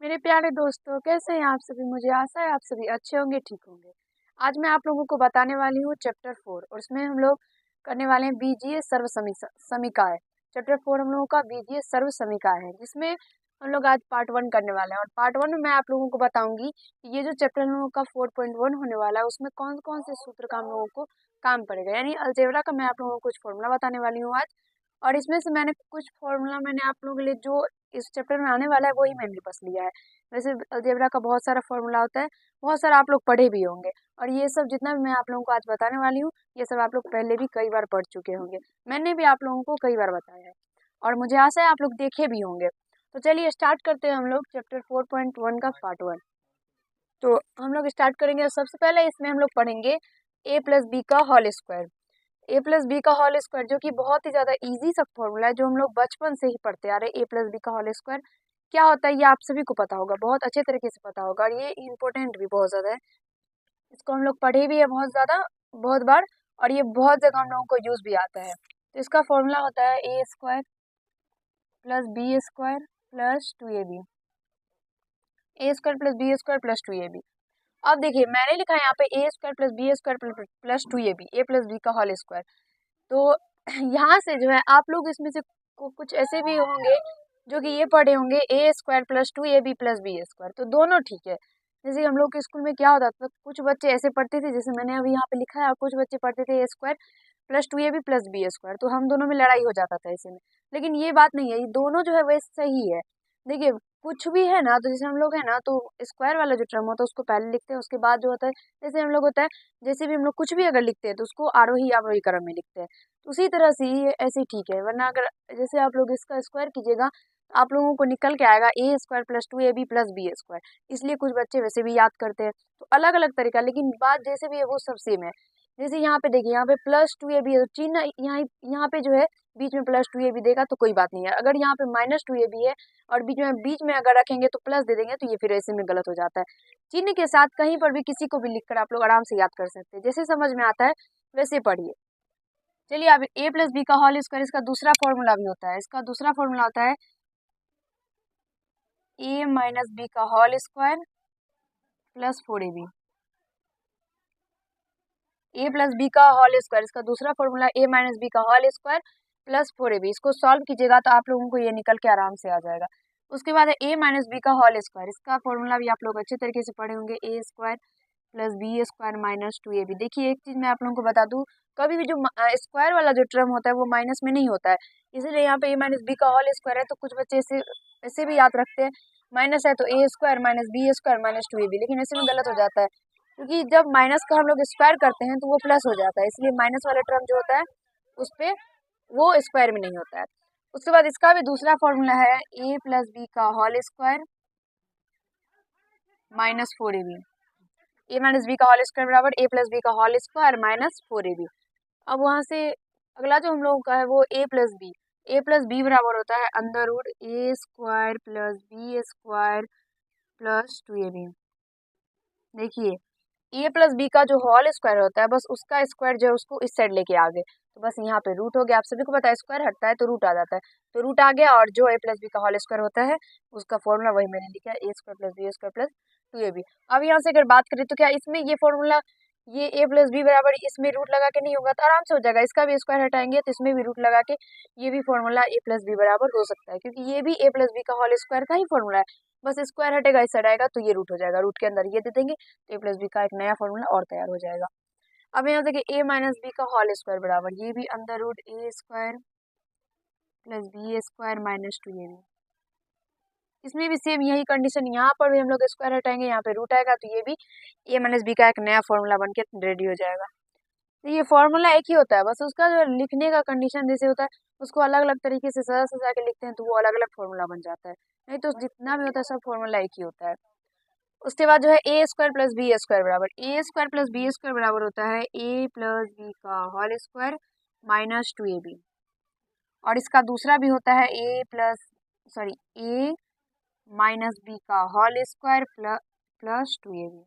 मेरे प्यारे दोस्तों, कैसे हैं आप सभी। मुझे आशा है आप सभी अच्छे होंगे, ठीक होंगे। आज मैं आप लोगों को बताने वाली हूँ चैप्टर 4 और उसमें हम लोग करने वाले हैं बीजीय सर्व समीकाएं। चैप्टर 4 हम लोगों का बीजीय सर्व समीकाएं है, जिसमें हम लोग आज पार्ट 1 करने वाले हैं। और पार्ट 1 में मैं आप लोगों को बताऊंगी कि ये जो चैप्टर हम लोगों का 4.1 होने वाला है, उसमें कौन कौन से सूत्र का हम लोगों को काम पड़ेगा। यानी अलजेब्रा का मैं आप लोगों को कुछ फॉर्मूला बताने वाली हूँ आज। और इसमें से मैंने कुछ फॉर्मूला मैंने आप लोगों के लिए जो इस चैप्टर में आने वाला है वही मैंने बस लिया है। वैसे अलजेब्रा का बहुत सारा फॉर्मूला होता है, बहुत सारा आप लोग पढ़े भी होंगे। और ये सब जितना भी मैं आप लोगों को आज बताने वाली हूँ, ये सब आप लोग पहले भी कई बार पढ़ चुके होंगे। मैंने भी आप लोगों को कई बार बताया है और मुझे आशा है आप लोग देखे भी होंगे। तो चलिए स्टार्ट करते हैं हम लोग चैप्टर 4.1 का पार्ट 1। तो हम लोग स्टार्ट करेंगे। सबसे पहले इसमें हम लोग पढ़ेंगे a प्लस बी का whole square. A plus B का होल स्क्वायर जो कि बहुत ही ज़्यादा इजी सा फॉर्मूला है, जो हम लोग बचपन से ही पढ़ते आ रहे हैं। ए प्लस बी का होल स्क्वायर क्या होता है ये आप सभी को पता होगा, बहुत अच्छे तरीके से पता होगा, और ये इम्पोर्टेंट भी बहुत ज़्यादा है। इसको हम लोग पढ़े भी है बहुत ज़्यादा, बहुत बार, और ये बहुत जगह हम लोगों को यूज़ भी आता है। तो इसका फॉर्मूला होता है A square plus B square plus 2ab। A square plus B square plus 2ab। अब देखिए मैंने लिखा है यहाँ पे A square plus B square plus 2ab, A plus B का होल स्क्वायर। तो यहाँ से जो है आप लोग इसमें से कुछ ऐसे भी होंगे जो कि ये पढ़े होंगे A square plus 2ab plus B square, तो दोनों ठीक है। जैसे हम लोग के स्कूल में क्या होता था, कुछ बच्चे ऐसे पढ़ते थे जैसे मैंने अभी यहाँ पे लिखा है, और कुछ बच्चे पढ़ते थे A square plus 2ab plus B square, तो हम दोनों में लड़ाई हो जाता था ऐसे में। लेकिन ये बात नहीं है, ये दोनों जो है वह सही है। देखिए कुछ भी है ना, तो जैसे हम लोग है ना, तो स्क्वायर वाला जो टर्म होता है उसको पहले लिखते हैं, उसके बाद जो होता है जैसे हम लोग होता है, जैसे भी हम लोग कुछ भी अगर लिखते हैं तो उसको आरोही अवरोही क्रम में लिखते हैं। तो उसी तरह से ये ऐसे ही ठीक है। वरना अगर जैसे आप लोग इसका स्क्वायर कीजिएगा तो आप लोगों को निकल के आएगा A square plus 2ab plus B square. इसलिए कुछ बच्चे वैसे भी याद करते हैं, तो अलग अलग तरीका, लेकिन बात जैसे भी है वो सब सेम है। जैसे यहाँ पे देखिए, यहाँ पे प्लस 2ab है, तो चिन्ह यहाँ पे जो है बीच में प्लस 2ab देगा तो कोई बात नहीं है। अगर यहाँ पे माइनस 2ab है और बीच में अगर रखेंगे तो प्लस दे देंगे, तो ये फिर ऐसे में गलत हो जाता है। चिन्ह के साथ कहीं पर भी किसी को भी लिखकर आप लोग आराम से याद कर सकते हैं, जैसे समझ में आता है वैसे पढ़िए। चलिए अब ए प्लस बी का होल स्क्वायर, इसका दूसरा फॉर्मूला भी होता है। इसका दूसरा फॉर्मूला होता है ए माइनस बी का होल स्क्वायर प्लस 4ab। ए प्लस बी का होल स्क्वायर, इसका दूसरा फॉर्मूला ए माइनस बी का होल स्क्वायर प्लस 4ab। इसको सॉल्व कीजिएगा तो आप लोगों को ये निकल के आराम से आ जाएगा। उसके बाद है ए माइनस बी का होल स्क्वायर, इसका फॉर्मूला भी आप लोग अच्छे तरीके से पढ़े होंगे, A square plus B square minus 2ab। देखिए एक चीज मैं आप लोगों को बता दूं, कभी भी जो स्क्वायर वाला जो टर्म होता है वो माइनस में नहीं होता है। इसीलिए यहाँ पे ए माइनस बी का होल स्क्वायर है, तो कुछ बच्चे ऐसे ऐसे भी याद रखते हैं, माइनस है तो A square minus B square minus 2ab, लेकिन ऐसे में गलत हो जाता है, क्योंकि जब माइनस का हम लोग स्क्वायर करते हैं तो वो प्लस हो जाता है। इसलिए माइनस वाला टर्म जो होता है उस पे वो स्क्वायर में नहीं होता है। उसके बाद इसका भी दूसरा फॉर्मूला है ए प्लस बी का होल स्क्वायर माइनस 4ab। ए माइनस बी का होल स्क्वायर बराबर ए प्लस बी का होल स्क्वायर माइनस 4ab। अब वहां से अगला जो हम लोगों का है वो ए प्लस बी बराबर होता है under root A square plus B square plus 2ab। देखिए ए प्लस बी का जो होल स्क्वायर होता है, बस उसका स्क्वायर जो है उसको इस साइड लेके आ गए, तो बस यहाँ पे रूट हो गया। आप सभी को पता है स्क्वायर हटता है तो रूट आ जाता है, तो रूट आ गया। और जो ए प्लस बी का होल स्क्वायर होता है उसका फॉर्मूला वही मैंने लिखा है, A square plus B square plus 2ab। अब यहाँ से अगर बात करें तो क्या इसमें ये फॉर्मूला, ये ए प्लस बी बराबर इसमें रूट लगा के नहीं होगा तो आराम से हो जाएगा। इसका भी स्क्वायर हटाएंगे तो इसमें भी रूट लगा के ये भी फॉर्मूला ए प्लस बी बराबर हो सकता है, क्योंकि ये भी ए प्लस बी का होल स्क्वायर का ही फॉर्मूला है। बस स्क्वायर हटेगा इस साइड आएगा तो ये रूट हो जाएगा, रूट के अंदर ये दे देंगे तो ए प्लस बी का एक नया फॉर्मूला और तैयार हो जाएगा। अब यहाँ देखिए ए माइनस बी का होल स्क्वायर बराबर ये भी under root A square plus B square minus 2ab। इसमें भी सेम यही कंडीशन, यहाँ पर भी हम लोग स्क्वायर हटाएंगे, यहाँ पे रूट आएगा तो ये भी ए माइनस बी का एक नया फॉर्मूला बन के रेडी हो जाएगा। तो ये फॉर्मूला एक ही होता है, बस उसका जो लिखने का कंडीशन जैसे होता है उसको अलग अलग तरीके से सजा सजा के लिखते हैं तो वो अलग अलग फॉर्मूला बन जाता है। नहीं तो जितना भी होता है सब फॉर्मूला एक ही होता है। उसके बाद जो है A square plus B square बराबर, ए स्क्वायर प्लस बी स्क्वायर बराबर होता है ए प्लस बी का होल स्क्वायर माइनस 2ab। और इसका दूसरा भी होता है ए माइनस बी का होल स्क्वायर प्लस 2ab।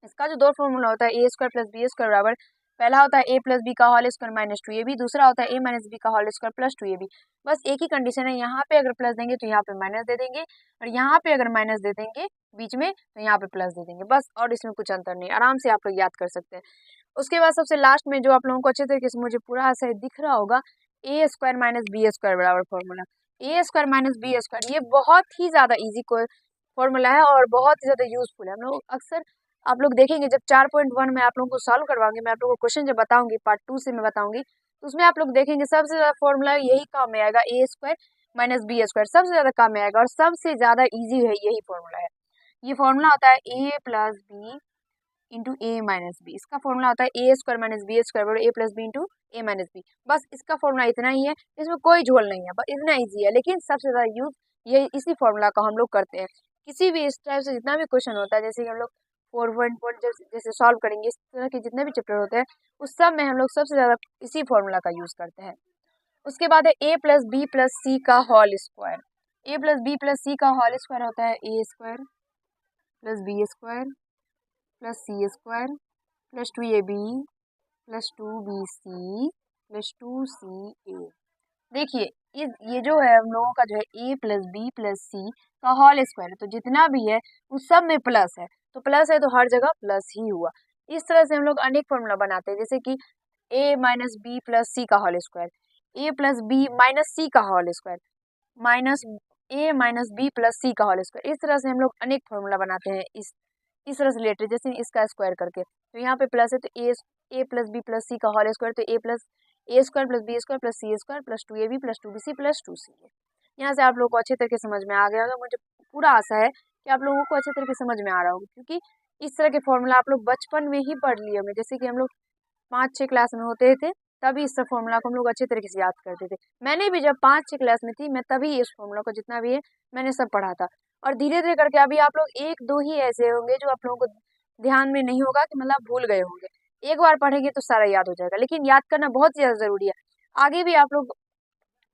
इसका जो दो फॉर्मूला होता है A square plus B square बराबर पहला होता है ए प्लस बी का होल स्क्वायर माइनस 2ab, दूसरा होता है ए माइनस बी का होल स्क्वायर प्लस 2ab। बस एक ही कंडीशन है, यहाँ पे अगर प्लस देंगे तो यहाँ पे माइनस दे देंगे, और यहाँ पे अगर माइनस दे देंगे बीच में तो यहाँ पे प्लस दे देंगे, बस। और इसमें कुछ अंतर नहीं, आराम से आप लोग याद कर सकते हैं। उसके बाद सबसे लास्ट में जो आप लोगों को अच्छे तरीके से मुझे पूरा ऐसा दिख रहा होगा, ए स्क्वायर माइनस बी स्क्वायर बराबर फॉर्मूला। ए स्क्वायर माइनस बी स्क्वायर ये बहुत ही ज़्यादा ईजी फॉर्मूला है और बहुत ही ज़्यादा यूजफुल है। हम लोग अक्सर आप लोग देखेंगे जब 4.1 में आप लोगों को सॉल्व करवाऊंगी, मैं आप लोगों को क्वेश्चन जब बताऊंगी पार्ट 2 से मैं बताऊंगी, तो उसमें आप लोग देखेंगे सबसे ज़्यादा फॉर्मूला यही काम में आएगा, A square minus B square सबसे ज़्यादा काम में आएगा और सबसे ज़्यादा ईजी है यही फॉर्मूला है। ये फॉर्मूला होता है A plus B into A minus B. इसका फॉर्मूला होता है A square minus B square बराबर ए plus B into A minus B. बस इसका फॉर्मूला इतना ही है, इसमें कोई झोल नहीं है, बस इतना ईजी है। लेकिन सबसे ज़्यादा यूज ये इसी फॉर्मूला का हम लोग करते हैं किसी भी इस टाइप से जितना भी क्वेश्चन होता है, जैसे कि हम लोग 4.1 जैसे सॉल्व करेंगे, इस तरह के जितने भी चैप्टर होते हैं उस सब में हम लोग सबसे ज़्यादा इसी फॉर्मूला का यूज़ करते हैं। उसके बाद है A plus B plus C का whole square. A plus B plus C का होल स्क्वायर होता है A square plus B square plus C square plus 2ab plus 2bc plus 2ca। देखिए ये जो है हम लोगों का जो है A plus B plus C का होल स्क्वायर है, तो जितना भी है उस सब में प्लस है, तो प्लस है तो हर जगह प्लस ही हुआ। इस तरह से हम लोग अनेक फॉर्मूला बनाते हैं, जैसे कि ए माइनस बी प्लस सी का whole square, A plus B minus सी का होल स्क्वायर, माइनस ए माइनस बी प्लस सी का होल स्क्वायर। इस तरह से हम लोग अनेक फॉर्मूला बनाते हैं इस तरह से रिलेटेड, जैसे इसका स्क्वायर करके। तो यहाँ पे प्लस है तो A plus B plus C का होल स्क्वायर, तो A square plus B square plus C square plus 2ab plus 2bc plus 2ca। यहाँ से आप लोगों को अच्छे तरीके से समझ में आ गया होगा, मुझे पूरा आशा है कि आप लोगों को अच्छे तरीके से समझ में आ रहा होगा, क्योंकि इस तरह के फॉर्मूला आप लोग बचपन में ही पढ़ लिए होंगे। जैसे कि हम लोग 5-6 क्लास में होते थे तभी इस फॉर्मूला को हम लोग अच्छे तरीके से याद करते थे। मैंने भी जब 5-6 क्लास में थी मैं तभी इस फॉर्मूला को जितना भी है मैंने सब पढ़ा था। और धीरे धीरे करके अभी आप लोग 1-2 ही ऐसे होंगे जो आप लोगों को ध्यान में नहीं होगा, कि मतलब भूल गए होंगे। एक बार पढ़ेंगे तो सारा याद हो जाएगा, लेकिन याद करना बहुत ज़्यादा ज़रूरी है। आगे भी आप लोग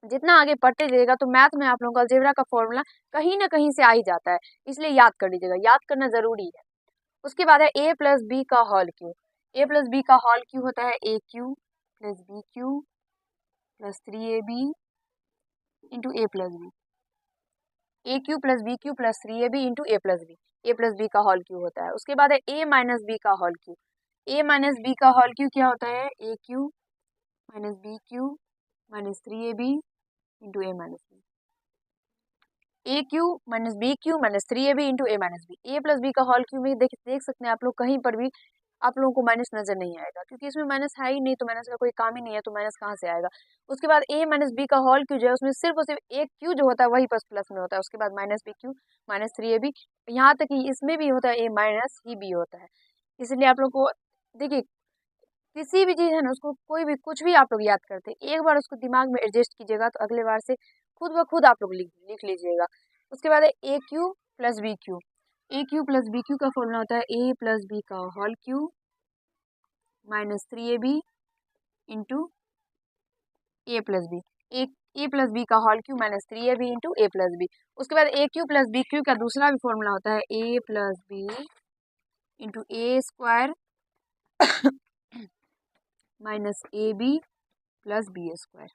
जितना आगे पढ़ते जाइएगा तो मैथ में आप लोगों का अलजेब्रा का फॉर्मूला कहीं ना कहीं से आ ही जाता है, इसलिए याद कर लीजिएगा, याद करना ज़रूरी है। उसके बाद है ए प्लस बी का whole cube. A plus B का होल क्यू होता है A cube plus B cube plus 3ab into A plus B. A cube plus B cube plus 3ab into A plus B. A plus B का whole cube होता है। उसके बाद है A minus B का whole cube. A minus B का whole cube क्या होता है, A cube minus B cube minus 3ab into A minus B. A cube minus B cube minus 3ab into A minus B. A plus B का whole cube में देख सकते हैं आप लोग, कहीं पर भी आप लोगों को माइनस नजर नहीं आएगा, क्योंकि इसमें माइनस है ही नहीं, तो माइनस का कोई काम ही नहीं है, तो माइनस कहाँ से आएगा। उसके बाद ए माइनस बी का होल क्यू जो है उसमें सिर्फ और सिर्फ एक क्यू जो होता है वही बस प्लस में होता है। उसके बाद minus B cube minus 3ab, यहाँ तक कि इसमें भी होता है ए माइनस ही बी होता है। इसलिए आप लोग को देखिए किसी भी चीज़ है ना, उसको कोई भी कुछ भी आप लोग याद करते हैं एक बार उसको दिमाग में एडजस्ट कीजिएगा, तो अगले बार से खुद ब खुद आप लोग लिख लीजिएगा। उसके बाद है A cube plus B cube. A cube plus B cube का फॉर्मूला होता है ए प्लस बी का whole cube minus 3ab into A plus B. A plus B का whole cube minus 3ab into A plus B. उसके बाद A cube plus B cube का दूसरा भी फॉर्मूला होता है A plus B into A square minus A B plus B square.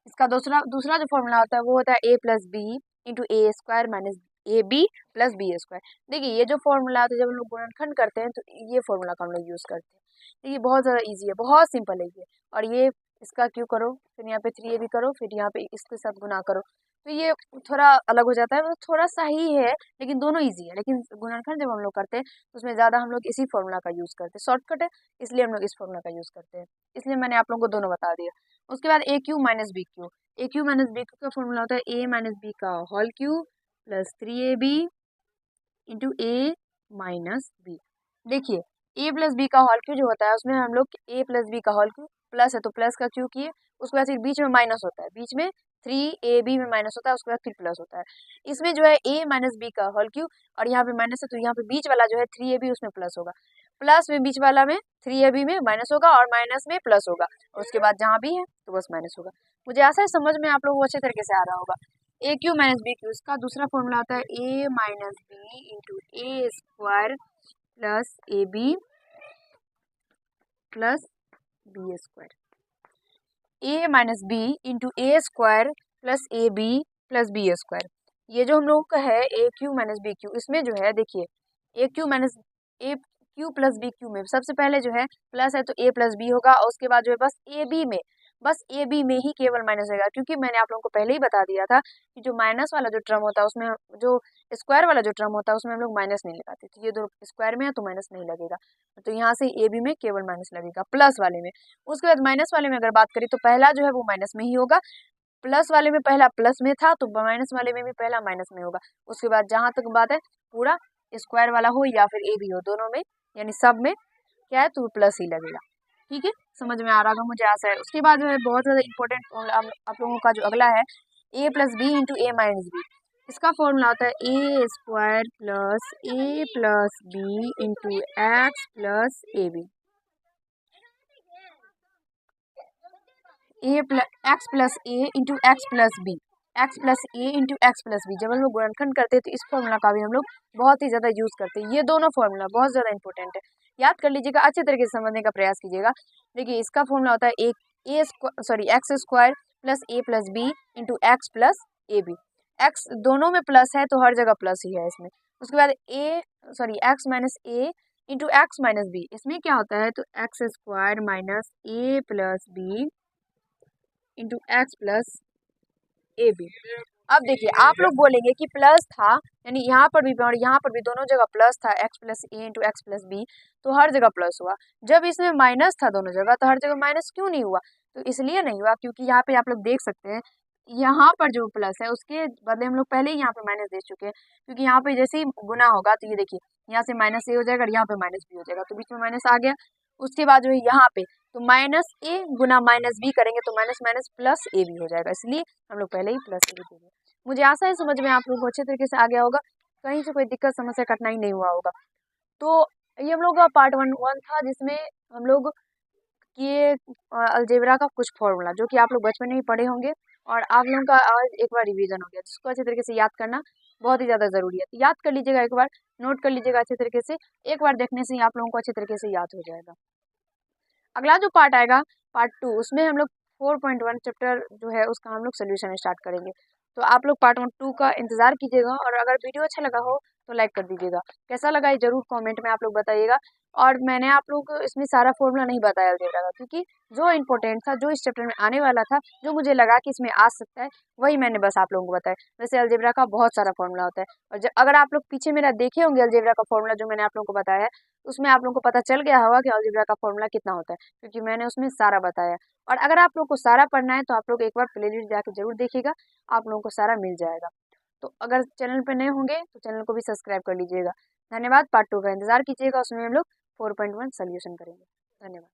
इसका दूसरा जो फॉर्मूला होता है वो होता है A plus B into A square minus A B plus B square. देखिए ये जो फॉर्मूला होता है जब हम लोग गुणनखंड करते हैं तो ये फॉर्मूला का हम लोग यूज़ करते हैं। तो ये बहुत ज़्यादा इजी है, बहुत सिंपल है ये। और ये इसका क्यू करो, फिर यहाँ पे 3ab करो, फिर यहाँ पे इसके साथ गुना करो, तो ये थोड़ा अलग हो जाता है, मतलब थोड़ा सा ही है, लेकिन दोनों ईजी है। लेकिन गुणनखंड जब हम लोग करते हैं तो उसमें ज़्यादा हम लोग इसी फॉर्मूला का यूज़ करते हैं, शॉर्टकट है इसलिए हम लोग इस फॉर्मूला का यूज़ करते हैं। इसलिए मैंने आप लोगों को दोनों बता दिया। उसके बाद A cube minus B cube. A cube minus B cube का फॉर्मूला होता है ए माइनस बी का whole cube plus 3ab into A minus B. देखिए ए प्लस बी का होल क्यू जो होता है उसमें हम लोग ए प्लस बी का होल क्यू प्लस है तो प्लस का क्यू किए, उसके बाद फिर बीच में माइनस होता है, बीच में 3ab में माइनस होता है, उसके बाद फिर प्लस होता है। इसमें जो है ए माइनस बी का होल क्यू और यहाँ पे माइनस है, तो यहाँ पे बीच वाला जो है 3ab उसमें प्लस होगा, प्लस में बीच वाला में 3ab में माइनस होगा और माइनस में प्लस होगा, और उसके बाद जहाँ भी है तो बस माइनस होगा। मुझे ऐसा है समझ में आप लोगों को अच्छे तरीके से आ रहा होगा। A cube minus B cube, इसका दूसरा फॉर्मूला होता है A minus B into A square plus A B plus B square, A minus B into A square plus A B plus B square. ये जो हम लोगों का है A cube minus B cube, इसमें जो है देखिए A cube minus A cube plus B cube में सबसे पहले जो है प्लस है तो ए प्लस बी होगा, और उसके बाद जो है बस ए बी में ही केवल माइनस रहेगा, क्योंकि मैंने आप लोगों को पहले ही बता दिया था कि जो माइनस वाला जो टर्म होता है उसमें, जो स्क्वायर वाला जो टर्म होता है उसमें हम लोग माइनस नहीं लगाते, तो ये दो स्क्वायर में है तो माइनस नहीं लगेगा, तो यहाँ से ए बी में केवल माइनस लगेगा प्लस वाले में। उसके बाद माइनस वाले में अगर बात करें तो पहला जो है वो माइनस में ही होगा, प्लस वाले में पहला प्लस में था तो माइनस वाले में भी पहला माइनस में होगा। उसके बाद जहां तक बात है पूरा स्क्वायर वाला हो या फिर ए बी हो, दोनों में यानी सब में क्या है तो प्लस ही लगेगा। ठीक है, समझ में आ रहा होगा मुझे आशा है। उसके बाद जो है बहुत ज़्यादा इंपॉर्टेंट आप लोगों का जो अगला है A plus B into A minus B, इसका फॉर्मूला होता है A square plus A plus B into x plus A B, A plus X plus A into x plus B, X plus A into x plus B. जब हम लोग गुणनखंड करते हैं तो इस फॉर्मूला का भी हम लोग बहुत ही ज़्यादा यूज़ करते हैं। ये दोनों फॉर्मूला बहुत ज़्यादा इंपॉर्टेंट है, याद कर लीजिएगा, अच्छे तरीके से समझने का प्रयास कीजिएगा। देखिए इसका फॉर्मूला होता है एक्स स्क्वायर प्लस ए plus B into x plus ए बी। एक्स दोनों में प्लस है तो हर जगह प्लस ही है इसमें। उसके बाद x minus a into x minus b, इसमें क्या होता है तो x square minus a plus B into x plus A b. अब देखिए आप लोग बोलेंगे कि प्लस था, यानी यहाँ पर भी और यहाँ पर भी दोनों जगह प्लस था, x plus A into x plus B, तो हर जगह प्लस हुआ। जब इसमें माइनस था दोनों जगह तो हर जगह माइनस क्यों नहीं हुआ, तो इसलिए नहीं हुआ क्योंकि यहाँ पे आप लोग देख सकते हैं यहाँ पर जो प्लस है उसके बदले हम लोग पहले ही यहाँ पे माइनस दे चुके हैं, क्योंकि यहाँ पे जैसे ही गुना होगा तो ये देखिए यहाँ से माइनस ए हो जाएगा और यहाँ पे माइनस बी हो जाएगा, तो बीच में माइनस आ गया। उसके बाद जो है यहाँ पे तो माइनस ए गुना माइनस बी करेंगे तो माइनस माइनस प्लस ए बी हो जाएगा, इसलिए हम लोग पहले ही प्लस ए बी देंगे। मुझे आशा है समझ में आप लोगों को अच्छे तरीके से आ गया होगा, कहीं से कोई दिक्कत समस्या कठिनाई नहीं हुआ होगा। तो ये हम लोग का पार्ट वन था, जिसमें हम लोग किए अलजेब्रा का कुछ फॉर्मूला जो कि आप लोग बचपन में ही पढ़े होंगे, और आप लोगों का आज एक बार रिवीजन हो गया, जिसको अच्छे तरीके से याद करना बहुत ही ज़्यादा ज़रूरी है। तो याद कर लीजिएगा, एक बार नोट कर लीजिएगा अच्छे तरीके से, एक बार देखने से ही आप लोगों को अच्छे तरीके से याद हो जाएगा। अगला जो पार्ट आएगा पार्ट 2, उसमें हम लोग 4.1 चैप्टर जो है उसका हम लोग सोल्यूशन स्टार्ट करेंगे। तो आप लोग पार्ट 2 का इंतजार कीजिएगा, और अगर वीडियो अच्छा लगा हो तो लाइक कर दीजिएगा, कैसा लगा ये जरूर कमेंट में आप लोग बताइएगा। और मैंने आप लोग को इसमें सारा फॉर्मूला नहीं बताया अलजेब्रा का, क्योंकि जो इंपॉर्टेंट था, जो इस चैप्टर में आने वाला था, जो मुझे लगा कि इसमें आ सकता है, वही मैंने बस आप लोगों को बताया। वैसे अलजेब्रा का बहुत सारा फॉर्मूला होता है, और अगर आप लोग पीछे मेरा देखे होंगे अलजेब्रा का फॉर्मूला जो मैंने आप लोगों को बताया है, उसमें आप लोगों को पता चल गया होगा कि अलजेब्रा का फॉर्मूला कितना होता है, क्योंकि मैंने उसमें सारा बताया। और अगर आप लोग को सारा पढ़ना है तो आप लोग एक बार प्लेलिस्ट जाकर जरूर देखिएगा, आप लोगों को सारा मिल जाएगा। तो अगर चैनल पर नए होंगे तो चैनल को भी सब्सक्राइब कर लीजिएगा। धन्यवाद। पार्ट 2 का इंतजार कीजिएगा, उसमें हम लोग 4.1 सोल्यूशन करेंगे। धन्यवाद।